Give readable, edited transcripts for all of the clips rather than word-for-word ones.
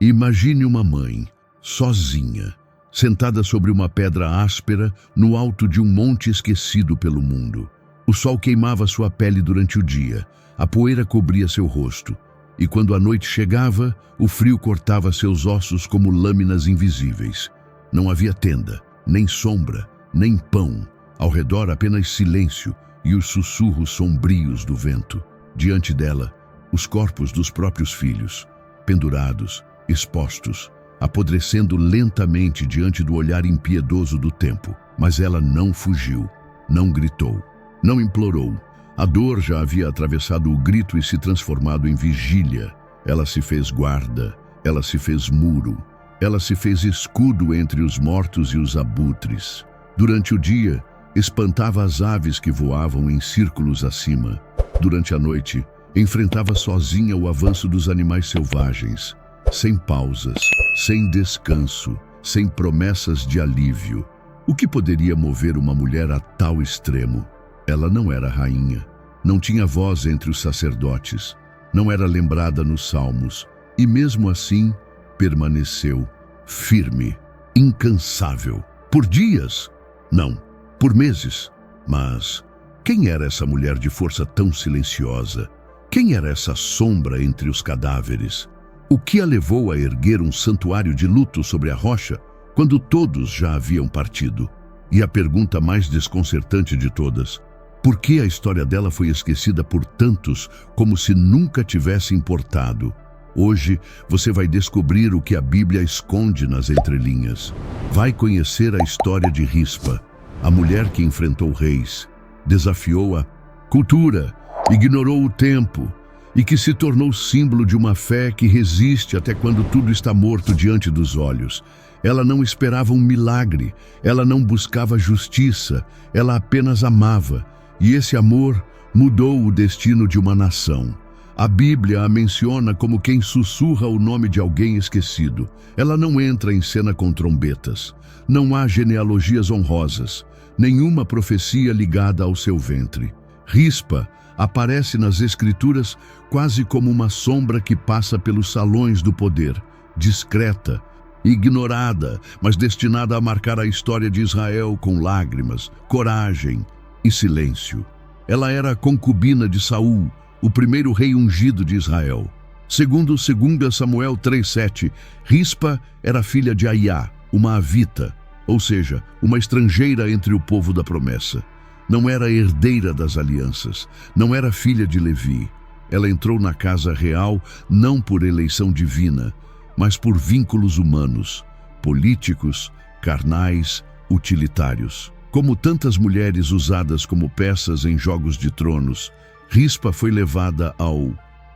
Imagine uma mãe, sozinha, sentada sobre uma pedra áspera no alto de um monte esquecido pelo mundo. O sol queimava sua pele durante o dia, a poeira cobria seu rosto, e quando a noite chegava, o frio cortava seus ossos como lâminas invisíveis. Não havia tenda, nem sombra, nem pão. Ao redor apenas silêncio e os sussurros sombrios do vento. Diante dela, os corpos dos próprios filhos, pendurados, expostos, apodrecendo lentamente diante do olhar impiedoso do tempo. Mas ela não fugiu, não gritou, não implorou. A dor já havia atravessado o grito e se transformado em vigília. Ela se fez guarda, ela se fez muro, ela se fez escudo entre os mortos e os abutres. Durante o dia, espantava as aves que voavam em círculos acima. Durante a noite, enfrentava sozinha o avanço dos animais selvagens, sem pausas, sem descanso, sem promessas de alívio. O que poderia mover uma mulher a tal extremo? Ela não era rainha, não tinha voz entre os sacerdotes, não era lembrada nos salmos, e mesmo assim permaneceu firme, incansável. Por dias? Não, por meses. Mas quem era essa mulher de força tão silenciosa? Quem era essa sombra entre os cadáveres? O que a levou a erguer um santuário de luto sobre a rocha, quando todos já haviam partido? E a pergunta mais desconcertante de todas: por que a história dela foi esquecida por tantos como se nunca tivesse importado? Hoje você vai descobrir o que a Bíblia esconde nas entrelinhas. Vai conhecer a história de Rispa, a mulher que enfrentou reis, desafiou a cultura, ignorou o tempo e que se tornou símbolo de uma fé que resiste até quando tudo está morto diante dos olhos. Ela não esperava um milagre, ela não buscava justiça, ela apenas amava. E esse amor mudou o destino de uma nação. A Bíblia a menciona como quem sussurra o nome de alguém esquecido. Ela não entra em cena com trombetas. Não há genealogias honrosas, nenhuma profecia ligada ao seu ventre. Rispa aparece nas Escrituras quase como uma sombra que passa pelos salões do poder, discreta, ignorada, mas destinada a marcar a história de Israel com lágrimas, coragem e silêncio. Ela era a concubina de Saul, o primeiro rei ungido de Israel. Segundo 2 Samuel 3:7, Rispa era filha de Aiá, uma avita, ou seja, uma estrangeira entre o povo da promessa. Não era herdeira das alianças, não era filha de Levi. Ela entrou na casa real não por eleição divina, mas por vínculos humanos, políticos, carnais, utilitários. Como tantas mulheres usadas como peças em jogos de tronos, Rispa foi levada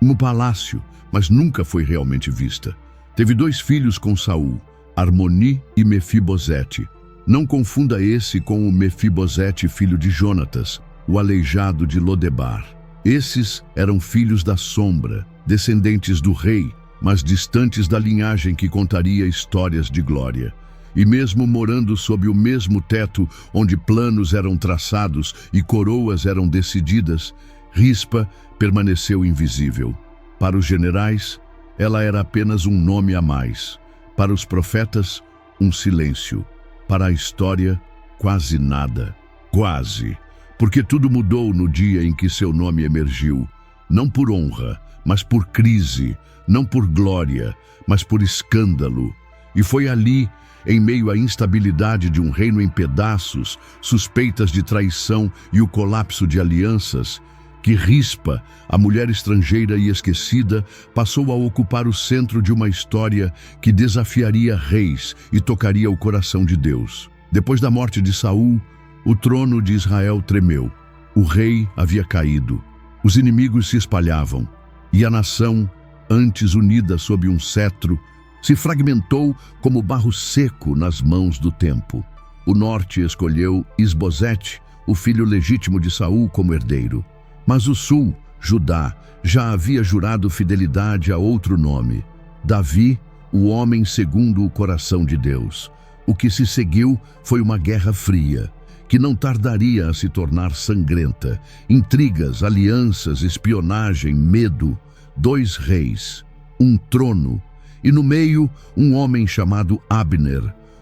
no palácio, mas nunca foi realmente vista. Teve 2 filhos com Saul, Armoni e Mefibosete. Não confunda esse com o Mefibosete, filho de Jonatas, o aleijado de Lodebar. Esses eram filhos da sombra, descendentes do rei, mas distantes da linhagem que contaria histórias de glória. E mesmo morando sob o mesmo teto onde planos eram traçados e coroas eram decididas, Rispa permaneceu invisível. Para os generais, ela era apenas um nome a mais. Para os profetas, um silêncio. Para a história, quase nada. Quase. Porque tudo mudou no dia em que seu nome emergiu. Não por honra, mas por crise. Não por glória, mas por escândalo. E foi ali, em meio à instabilidade de um reino em pedaços, suspeitas de traição e o colapso de alianças, que Rispa, a mulher estrangeira e esquecida, passou a ocupar o centro de uma história que desafiaria reis e tocaria o coração de Deus. Depois da morte de Saul, o trono de Israel tremeu. O rei havia caído. Os inimigos se espalhavam. E a nação, antes unida sob um cetro, se fragmentou como barro seco nas mãos do tempo. O norte escolheu Isbosete, o filho legítimo de Saul, como herdeiro. Mas o sul, Judá, já havia jurado fidelidade a outro nome: Davi, o homem segundo o coração de Deus. O que se seguiu foi uma guerra fria, que não tardaria a se tornar sangrenta. Intrigas, alianças, espionagem, medo. 2 reis, um trono, e no meio um homem chamado Abner,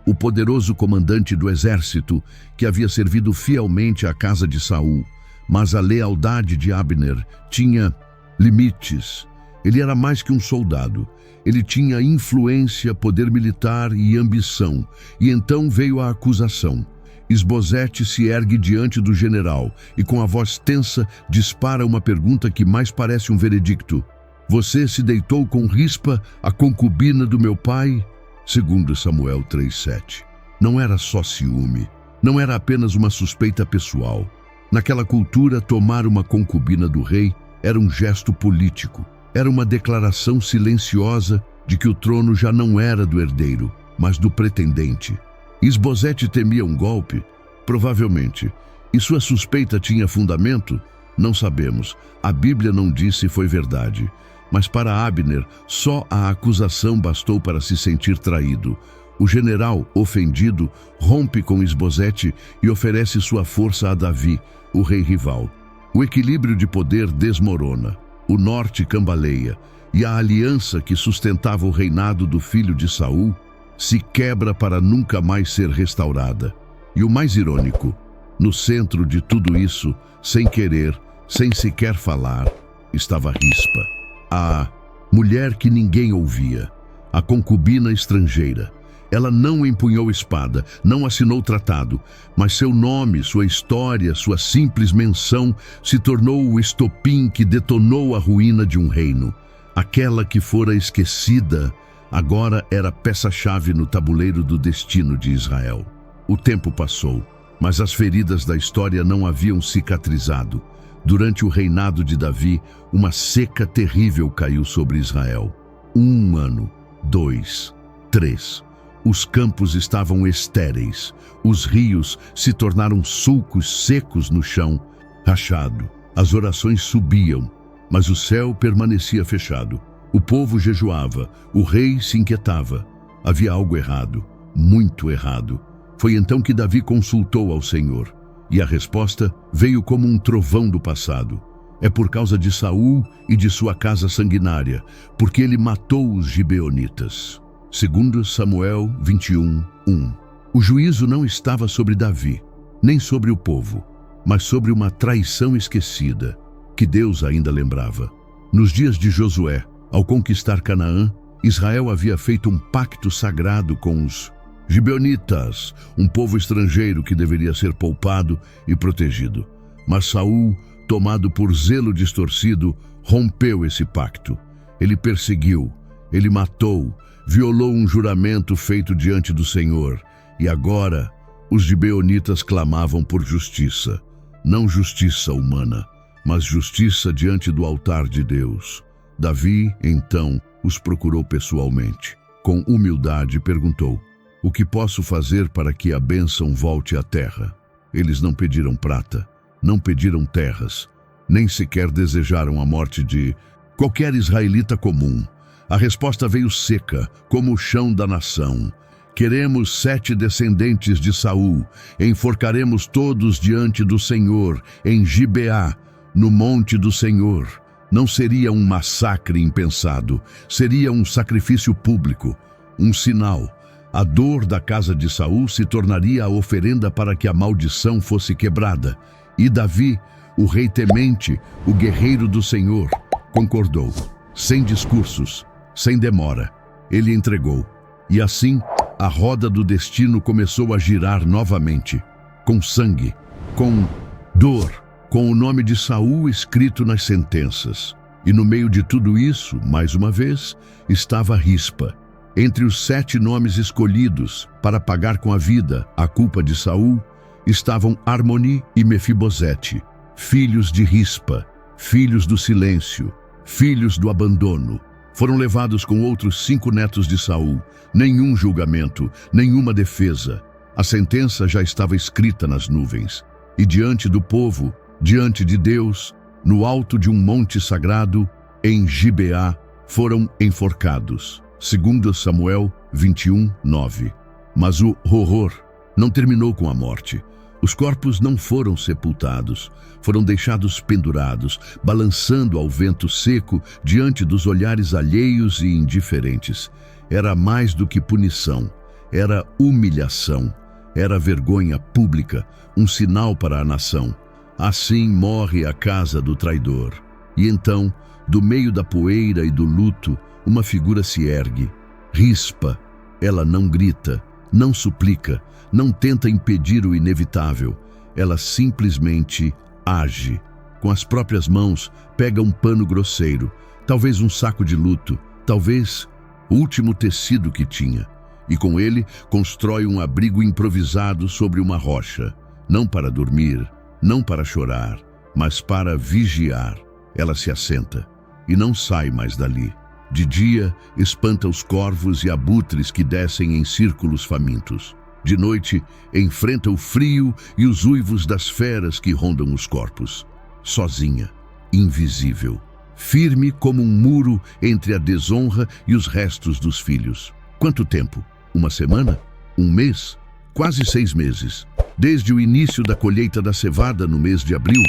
o poderoso comandante do exército que havia servido fielmente à casa de Saul. Mas a lealdade de Abner tinha limites. Ele era mais que um soldado. Ele tinha influência, poder militar e ambição. E então veio a acusação. Isbosete se ergue diante do general e com a voz tensa dispara uma pergunta que mais parece um veredicto. Você se deitou com Rispa, a concubina do meu pai? Segundo Samuel 3:7. Não era só ciúme. Não era apenas uma suspeita pessoal. Naquela cultura, tomar uma concubina do rei era um gesto político. Era uma declaração silenciosa de que o trono já não era do herdeiro, mas do pretendente. Isbosete temia um golpe? Provavelmente. E sua suspeita tinha fundamento? Não sabemos. A Bíblia não diz se foi verdade. Mas para Abner, só a acusação bastou para se sentir traído. O general, ofendido, rompe com Isbosete e oferece sua força a Davi, o rei rival. O equilíbrio de poder desmorona. O norte cambaleia, e a aliança que sustentava o reinado do filho de Saul se quebra para nunca mais ser restaurada. E o mais irônico, no centro de tudo isso, sem querer, sem sequer falar, estava Rispa, a mulher que ninguém ouvia, a concubina estrangeira. Ela não empunhou espada, não assinou tratado, mas seu nome, sua história, sua simples menção se tornou o estopim que detonou a ruína de um reino. Aquela que fora esquecida, agora era peça-chave no tabuleiro do destino de Israel. O tempo passou, mas as feridas da história não haviam cicatrizado. Durante o reinado de Davi, uma seca terrível caiu sobre Israel. 1 ano, 2, 3... Os campos estavam estéreis, os rios se tornaram sulcos secos no chão, rachado. As orações subiam, mas o céu permanecia fechado. O povo jejuava, o rei se inquietava. Havia algo errado, muito errado. Foi então que Davi consultou ao Senhor, e a resposta veio como um trovão do passado. É por causa de Saul e de sua casa sanguinária, porque ele matou os gibeonitas. Segundo Samuel 21:1. O juízo não estava sobre Davi, nem sobre o povo, mas sobre uma traição esquecida, que Deus ainda lembrava. Nos dias de Josué, ao conquistar Canaã, Israel havia feito um pacto sagrado com os gibeonitas, um povo estrangeiro que deveria ser poupado e protegido. Mas Saul, tomado por zelo distorcido, rompeu esse pacto. Ele perseguiu, ele matou, violou um juramento feito diante do Senhor, e agora os gibeonitas clamavam por justiça. Não justiça humana, mas justiça diante do altar de Deus. Davi, então, os procurou pessoalmente. Com humildade perguntou: o que posso fazer para que a bênção volte à terra? Eles não pediram prata, não pediram terras, nem sequer desejaram a morte de qualquer israelita comum. A resposta veio seca, como o chão da nação. Queremos 7 descendentes de Saul. Enforcaremos todos diante do Senhor, em Gibeá, no monte do Senhor. Não seria um massacre impensado, seria um sacrifício público, um sinal. A dor da casa de Saul se tornaria a oferenda para que a maldição fosse quebrada. E Davi, o rei temente, o guerreiro do Senhor, concordou, sem discursos, sem demora. Ele entregou. E assim, a roda do destino começou a girar novamente, com sangue, com dor, com o nome de Saul escrito nas sentenças. E no meio de tudo isso, mais uma vez, estava Rispa. Entre os 7 nomes escolhidos para pagar com a vida a culpa de Saul, estavam Armoni e Mefibosete, filhos de Rispa, filhos do silêncio, filhos do abandono. Foram levados com outros 5 netos de Saul. Nenhum julgamento, nenhuma defesa. A sentença já estava escrita nas nuvens. E diante do povo, diante de Deus, no alto de um monte sagrado, em Gibeá, foram enforcados. Segundo Samuel 21:9. Mas o horror não terminou com a morte. Os corpos não foram sepultados, foram deixados pendurados, balançando ao vento seco diante dos olhares alheios e indiferentes. Era mais do que punição, era humilhação, era vergonha pública, um sinal para a nação. Assim morre a casa do traidor. E então, do meio da poeira e do luto, uma figura se ergue. Rispa, ela não grita, não suplica, não tenta impedir o inevitável. Ela simplesmente age. Com as próprias mãos, pega um pano grosseiro, talvez um saco de luto, talvez o último tecido que tinha, e com ele constrói um abrigo improvisado sobre uma rocha, não para dormir, não para chorar, mas para vigiar. Ela se assenta e não sai mais dali. De dia, espanta os corvos e abutres que descem em círculos famintos. De noite, enfrenta o frio e os uivos das feras que rondam os corpos. Sozinha, invisível, firme como um muro entre a desonra e os restos dos filhos. Quanto tempo? Uma semana? Um mês? Quase 6 meses. Desde o início da colheita da cevada no mês de abril,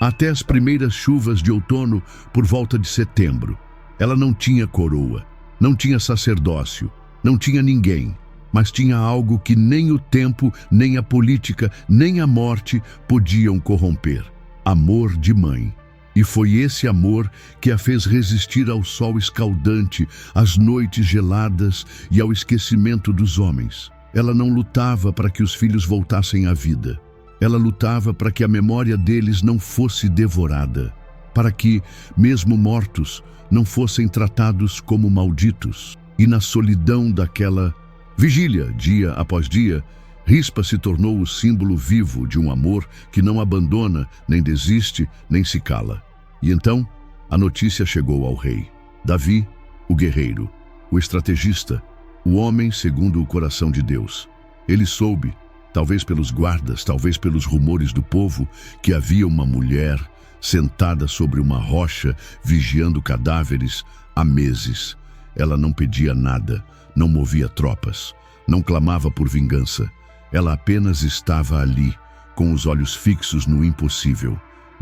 até as primeiras chuvas de outono por volta de setembro. Ela não tinha coroa, não tinha sacerdócio, não tinha ninguém, mas tinha algo que nem o tempo, nem a política, nem a morte podiam corromper: amor de mãe. E foi esse amor que a fez resistir ao sol escaldante, às noites geladas e ao esquecimento dos homens. Ela não lutava para que os filhos voltassem à vida. Ela lutava para que a memória deles não fosse devorada, para que, mesmo mortos, não fossem tratados como malditos. E na solidão daquela vigília, dia após dia, Rispa se tornou o símbolo vivo de um amor que não abandona, nem desiste, nem se cala. E então, a notícia chegou ao rei. Davi, o guerreiro, o estrategista, o homem segundo o coração de Deus. Ele soube, talvez pelos guardas, talvez pelos rumores do povo, que havia uma mulher sentada sobre uma rocha, vigiando cadáveres há meses. Ela não pedia nada, não movia tropas, não clamava por vingança. Ela apenas estava ali, com os olhos fixos no impossível,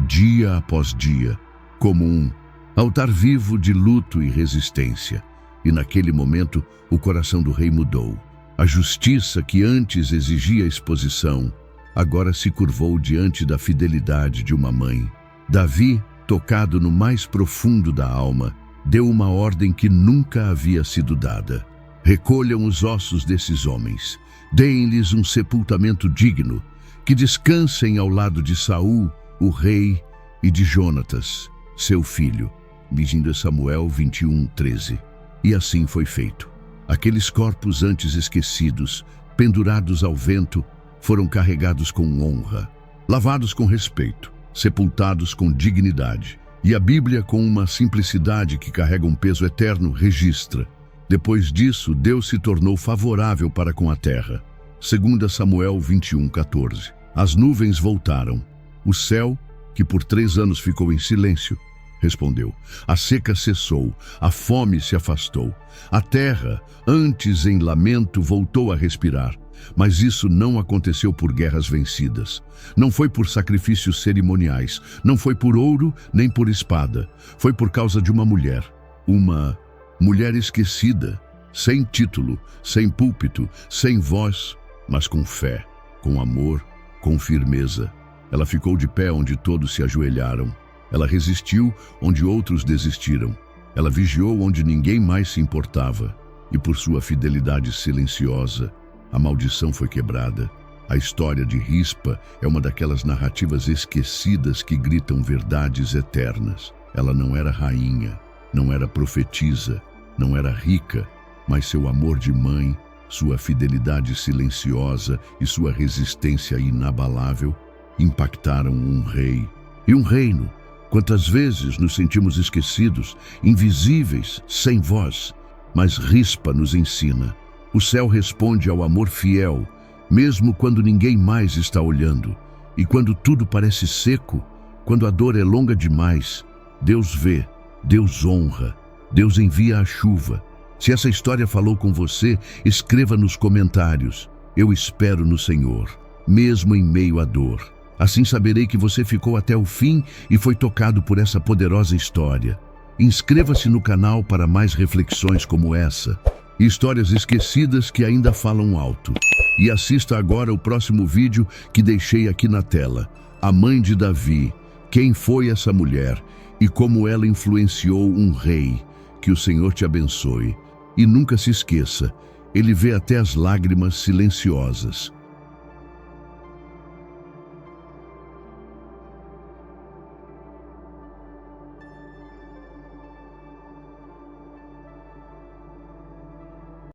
dia após dia, como um altar vivo de luto e resistência. E naquele momento, o coração do rei mudou. A justiça que antes exigia exposição, agora se curvou diante da fidelidade de uma mãe. Davi, tocado no mais profundo da alma, deu uma ordem que nunca havia sido dada. Recolham os ossos desses homens, deem-lhes um sepultamento digno, que descansem ao lado de Saul, o rei, e de Jonatas, seu filho. 2 Samuel 21:13. E assim foi feito. Aqueles corpos antes esquecidos, pendurados ao vento, foram carregados com honra, lavados com respeito, sepultados com dignidade. E a Bíblia, com uma simplicidade que carrega um peso eterno, registra: depois disso, Deus se tornou favorável para com a terra. 2 Samuel 21:14. As nuvens voltaram. O céu, que por 3 anos ficou em silêncio, respondeu. A seca cessou, a fome se afastou. A terra, antes em lamento, voltou a respirar. Mas isso não aconteceu por guerras vencidas. Não foi por sacrifícios cerimoniais. Não foi por ouro, nem por espada. Foi por causa de uma mulher esquecida, sem título, sem púlpito, sem voz, mas com fé, com amor, com firmeza. Ela ficou de pé onde todos se ajoelharam. Ela resistiu onde outros desistiram. Ela vigiou onde ninguém mais se importava. E por sua fidelidade silenciosa, a maldição foi quebrada. A história de Rispa é uma daquelas narrativas esquecidas que gritam verdades eternas. Ela não era rainha, não era profetisa, não era rica, mas seu amor de mãe, sua fidelidade silenciosa e sua resistência inabalável impactaram um rei e um reino. Quantas vezes nos sentimos esquecidos, invisíveis, sem voz, mas Rispa nos ensina. O céu responde ao amor fiel, mesmo quando ninguém mais está olhando. E quando tudo parece seco, quando a dor é longa demais, Deus vê, Deus honra, Deus envia a chuva. Se essa história falou com você, escreva nos comentários. Eu espero no Senhor. mesmo em meio à dor. Assim saberei que você ficou até o fim e foi tocado por essa poderosa história. Inscreva-se no canal para mais reflexões como essa, histórias esquecidas que ainda falam alto. E assista agora o próximo vídeo que deixei aqui na tela. A mãe de Davi. Quem foi essa mulher e como ela influenciou um rei? Que o Senhor te abençoe. E nunca se esqueça, Ele vê até as lágrimas silenciosas.